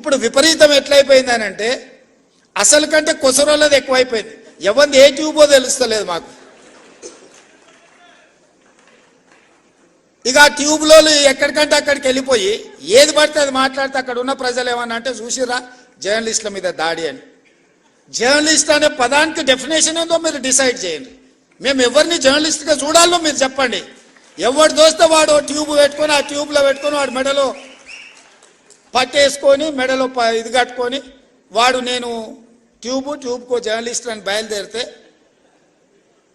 ఇప్పుడు విపరీతం ఎట్లయిపోయిందని అంటే అసలు కంటే కొసరోళ్ళది ఎక్కువైపోయింది. ఎవరిది ఏ ట్యూబో తెలుస్తలేదు మాకు. ఇక ఆ ట్యూబ్లో ఎక్కడికంటే అక్కడికి వెళ్ళిపోయి ఏది పడితే అది మాట్లాడితే అక్కడ ఉన్న ప్రజలు ఏమన్నా అంటే చూసిరా జర్నలిస్టుల మీద దాడి అని. జర్నలిస్ట్ అనే పదానికి డెఫినేషన్ ఏందో మీరు డిసైడ్ చేయండి. మేము ఎవరిని జర్నలిస్ట్గా చూడాలో మీరు చెప్పండి. ఎవరు దోస్తే వాడు ట్యూబ్ పెట్టుకొని ఆ ట్యూబ్లో పెట్టుకొని వాడు మెడలో పట్టేసుకొని మెడలో ఇది కట్టుకొని వాడు నేను ట్యూబ్కో జర్నలిస్ట్ అని బయలుదేరితే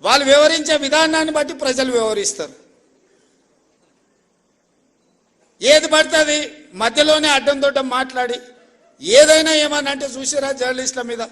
వాళ్ళు వివరించే విధానాన్ని బట్టి ప్రజలు వ్యవహరిస్తారు. ఏది పడితే అది మధ్యలోనే అడ్డం దొడ్డం మాట్లాడి ఏదైనా ఏమన్నా అంటే చూసిరా జర్నలిస్టుల మీద